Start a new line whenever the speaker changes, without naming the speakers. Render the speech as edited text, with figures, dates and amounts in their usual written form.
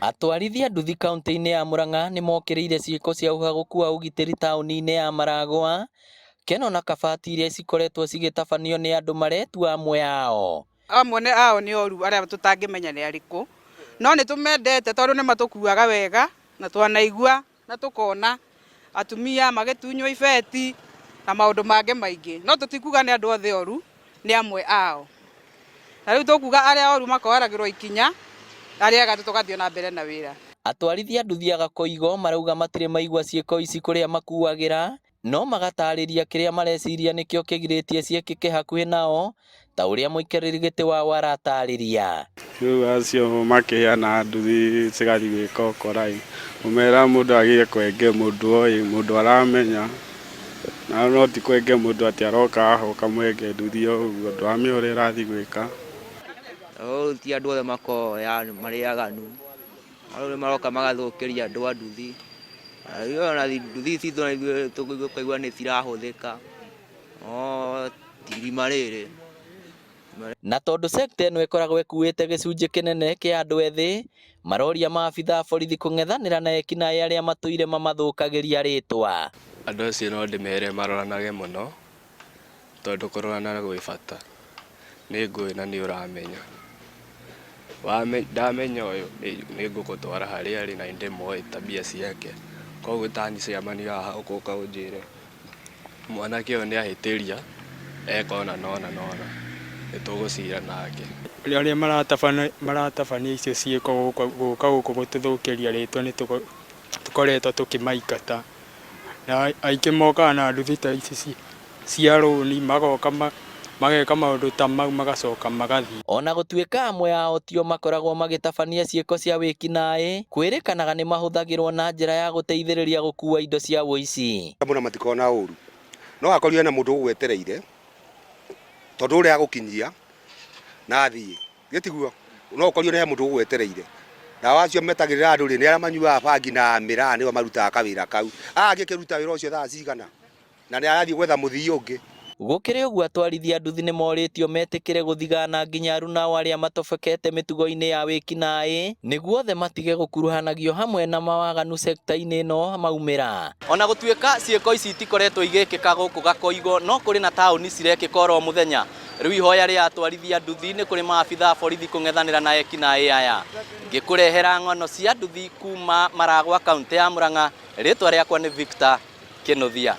Atwarithia nduthi kaunti-inĩ ya Murang'a nĩ mokĩrĩire ciĩko cia ũhaguku wa ũgitĩri taũni-inĩ ya Maragwa, Keno na Kabati iria cikoretwo cigĩtabanio nĩ andũ maretua amwe ao.
Amwe ao nĩ oru arĩa tũtangĩmenya nĩ arĩkũ, no nĩ tũmendete tondũ nĩ matũkuaga wega na twanaigua na tũkona atumia magĩtunywo ibeti na maũndũ mangĩ maingĩ, no tũtikuga nĩ andũ othe oru, nĩ amwe ao. Na rĩu tũkuga arĩa oru makoeragĩrwo ikinya, arĩa ega tũgathiĩ na mbere na wĩra.
Atwarithia nduthi a Gakoigo marauga matirĩ maigua ciĩko ici kũrĩa makuagĩra, no magatarĩria kĩrĩa mareciria nĩkĩo kĩgirĩtie ciĩkĩke hakuhĩ nao, ta ũrĩa mũikarĩri gĩtĩ wao aratarĩria.
Rĩu acio makĩheana nduthi cigathiĩ gwĩka ũkora, ũmera mũndũ agĩe kwenge mũndũ oĩ, mũndũ aramenya, na no ti kwenge mũndũ atĩ aroka haha ũkamwenge nduthi o ũguo, ndwamĩũĩ ũrĩa ĩrathiĩ gwĩka.
Ti andũ othe makoragwo marĩaganu, rĩu nĩ maroka magathũkĩria andũ a nduthi. Ona nduthi ici tũkaigua nĩ cirahũthĩka, ti irima rĩrĩ.
Na tondũ sekta ĩno ĩkoragwo ĩkuĩte gĩcunjĩ kĩnene kĩa andũ ethĩ, maroria maabitha a borithi kũng'ethanĩra na ekinaĩ arĩa matũire mamathũkagĩria rĩtwa.
Andũ acio no ndĩmere maroranage mũno, tondũ kũrorana gwĩ bata. Nĩ ngũĩ na nĩ ũramenya. Ndamenya ũyũ nĩ ngũgũtwara harĩa arĩ na ndĩmoĩ tabia ciake. Koguo tanicemania haha ũgoka ũnjĩre mwanake ũyũ nĩ ahĩtĩria, eka ũna na ũna na ũna, nĩ tũgũcira nake.
Arĩa maratabania icio ciĩko gũka gũkũ gũtũthũkĩria rĩtwa nĩ tũkoretwo tũkĩmaingata. Na aingĩ mokaga na nduthi ta ici cia rũni, magoka mageka maũndũ ta mau magacoka magathiĩ.
Ona gũtuĩka amwe ao tio makoragwo magĩtabania ciĩko cia wĩkinaĩ, kwĩrĩkanaga nĩ mahũthagĩrwo na njĩra ya gũteithĩrĩria gũkua indo cia ũici.
Mũna matikona ũru, no akorire na mũndũ ũgwetereire, tondũ ũrĩa agũkinyia na athiĩ gĩtiguo, no ũkorio nĩ mũndũ ũgwetereire. Na wacio metagĩrĩra andũ nĩ arĩa manyuaga bangi na mĩraa nĩo marutaga kawĩra kau. Angĩkĩruta wĩra ũcio thaa cigana, na nĩ arathiĩ gwetha mũthii ũngĩ.
Gũkĩrĩ ũguo atwarithia nduthi nĩ morĩtio metĩkĩre gũthigana nginya aruna arĩa matobekete mĩtugo-inĩ ya wĩkinaĩ, nĩguo othe matige gũkuruhanagio hamwe na mawaganu sekta-inĩ ĩno maumĩra. Ona gũtuĩka ciĩko ici itikoretwo igĩkĩka gũkũ Gakoigo, no kũrĩ na taũni cirekĩka oro mũthenya. Rĩu ihoya rĩa atwarithia nduthi nĩ kũrĩ maabitha a borithi kũng'ethanĩra na ekinaĩ aya. Ngĩkũrehera ng'ano cia nduthi kuma Maragwa kaunti ya Murang'a, rĩtwa rĩakwa nĩ Victor Kĩnuthia.